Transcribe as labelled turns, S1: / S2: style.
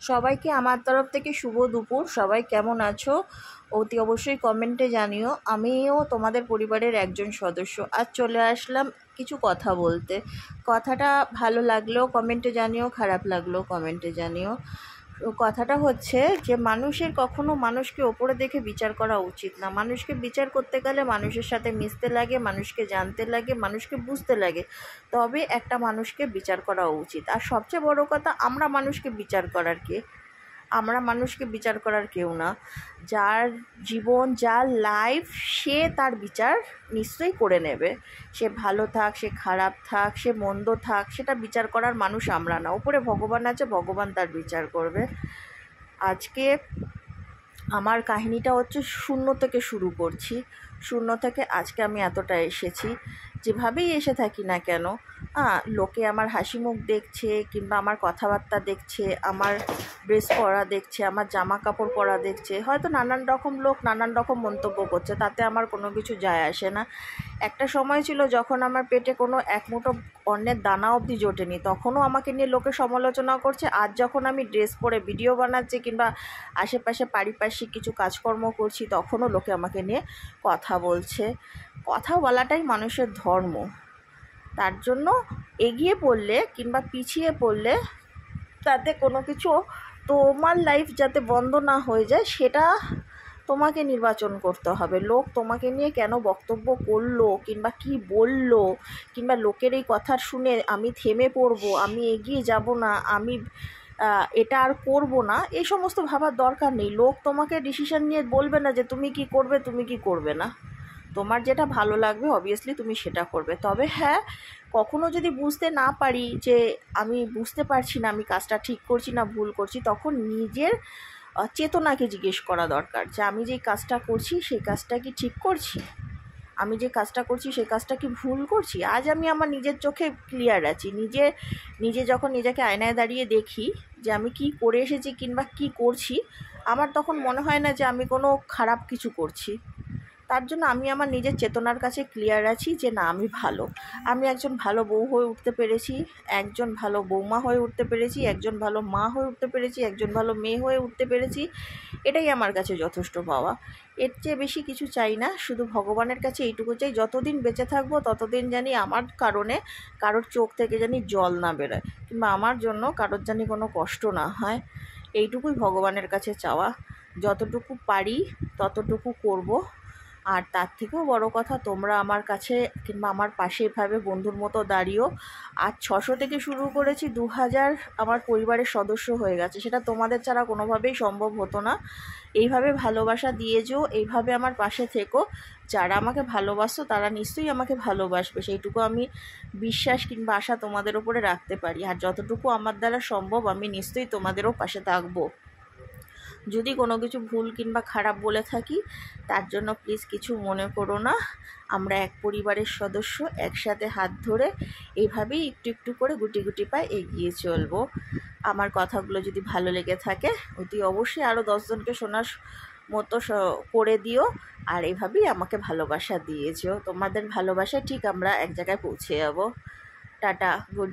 S1: সবাইকে আমার তরফ থেকে শুভ দুপুর। সবাই কেমন আছো অতি অবশ্যই কমেন্টে জানিও। আমিও তোমাদের পরিবারের একজন সদস্য। আজ চলে আসলাম কিছু কথা বলতে। কথাটা ভালো লাগলেও কমেন্টে জানিও, খারাপ লাগলেও কমেন্টে জানিও। কথাটা হচ্ছে যে মানুষের কখনো মানুষকে ওপরে দেখে বিচার করা উচিত না। মানুষকে বিচার করতে গেলে মানুষের সাথে মিশতে লাগে, মানুষকে জানতে লাগে, মানুষকে বুঝতে লাগে, তবে একটা মানুষকে বিচার করা উচিত। আর সবচেয়ে বড় কথা, আমরা মানুষকে বিচার করার কে? আমরা মানুষকে বিচার করার কেউ না। যার জীবন, যার লাইফ, সে তার বিচার নিশ্চয়ই করে নেবে। সে ভালো থাক, সে খারাপ থাক, সে মন্দ থাক, সেটা বিচার করার মানুষ আমরা না। উপরে ভগবান আছে, ভগবান তার বিচার করবে। আজকে আমার কাহিনীটা হচ্ছে শূন্য থেকে শুরু করছি। শূন্য থেকে আজকে আমি এতটা এসেছি। যেভাবেই এসে থাকি না কেন, লোকে আমার হাসি মুখ দেখছে, কিংবা আমার কথাবার্তা দেখছে, আমার ড্রেস পরা দেখছে, আমার জামা কাপড় পরা দেখছে, হয়তো নানান রকম লোক নানান রকম মন্তব্য করছে, তাতে আমার কোনো কিছু যায় আসে না। একটা সময় ছিল যখন আমার পেটে কোনো এক মুঠো অন্যের দানা অবধি জোটেনি, তখনও আমাকে নিয়ে লোকে সমালোচনা করছে। আজ যখন আমি ড্রেস পরে ভিডিও বানাচ্ছি কিংবা আশেপাশে পারিপার্শ্বিক কিছু কাজকর্ম করছি, তখনও লোকে আমাকে নিয়ে কথা বলছে। কথা বলাটাই মানুষের ধর্ম। তার জন্য এগিয়ে পড়লে কিংবা পিছিয়ে পড়লে তাতে কোনো কিছু, তোমার লাইফ যাতে বন্ধ না হয়ে যায় সেটা তোমাকে নির্বাচন করতে হবে। লোক তোমাকে নিয়ে কেন বক্তব্য করলো কিংবা কি বললো, কিংবা লোকের এই কথা শুনে আমি থেমে পড়বো, আমি এগিয়ে যাব না, আমি এটা আর করব না, এই সমস্ত ভাবার দরকার নেই। লোক তোমাকে ডিসিশন নিয়ে বলবে না যে তুমি কি করবে, তুমি কি করবে না। তোমার যেটা ভালো লাগবে অবভিয়াসলি তুমি সেটা করবে। তবে হ্যাঁ, কখনো যদি বুঝতে না পারি যে আমি বুঝতে পারছি না আমি কাজটা ঠিক করছি না ভুল করছি, তখন নিজের চেতনাকে জিজ্ঞেস করা দরকার যে আমি যে কাজটা করছি সেই কাজটা কি ঠিক করছি, আমি যে কাজটা করছি সেই কাজটা কি ভুল করছি। আজ আমি আমার নিজের চোখে ক্লিয়ার আছি। নিজে যখন নিজেকে আয়নায় দাঁড়িয়ে দেখি যে আমি কি করে এসেছি কিংবা কি করছি, আমার তখন মনে হয় না যে আমি কোনো খারাপ কিছু করছি। তার জন্য আমি আমার নিজের চেতনার কাছে ক্লিয়ার আছি যে না, আমি ভালো। আমি একজন ভালো বউ হয়ে উঠতে পেরেছি, একজন ভালো বৌমা হয়ে উঠতে পেরেছি, একজন ভালো মা হয়ে উঠতে পেরেছি, একজন ভালো মেয়ে হয়ে উঠতে পেরেছি। এটাই আমার কাছে যথেষ্ট পাওয়া। এর চেয়ে বেশি কিছু চাই না। শুধু ভগবানের কাছে এইটুকু চাই, যতদিন বেঁচে থাকবো ততদিন জানি আমার কারণে কারোর চোখ থেকে জানি জল না বেরোয়, কিংবা আমার জন্য কারোর জানি কোনো কষ্ট না হয়। এইটুকুই ভগবানের কাছে চাওয়া। যতটুকু পারি ততটুকু করব। আর তার থেকেও বড় কথা, তোমরা আমার কাছে কিংবা আমার পাশে এভাবে বন্ধুর মতো দাঁড়িয়েও। আজ 600 থেকে শুরু করেছি, 2000 আমার পরিবারের সদস্য হয়ে গেছে। সেটা তোমাদের ছাড়া কোনোভাবেই সম্ভব হতো না। এইভাবে ভালোবাসা দিয়ে যেও, এইভাবে আমার পাশে থেকো। যারা আমাকে ভালোবাসো তারা নিশ্চয়ই আমাকে ভালোবাসবে, সেইটুকু আমি বিশ্বাস কিংবা আশা তোমাদের উপরে রাখতে পারি। আর যতটুকু আমার দ্বারা সম্ভব আমি নিশ্চয়ই তোমাদেরও পাশে থাকবো। যদি কোনো কিছু ভুল কিংবা খারাপ বলে থাকি তার জন্য প্লিজ কিছু মনে করো না। আমরা এক পরিবারের সদস্য, একসাথে হাত ধরে এইভাবেই একটু একটু করে গুটি গুটি পায়ে এগিয়ে চলবো। আমার কথাগুলো যদি ভালো লেগে থাকে অতি অবশ্যই আরও 10 জনকে শোনার মতো করে দিও। আর এভাবেই আমাকে ভালোবাসা দিয়েছো। তোমাদের ভালোবাসায় ঠিক আমরা এক জায়গায় পৌঁছে যাবো। Tata, good.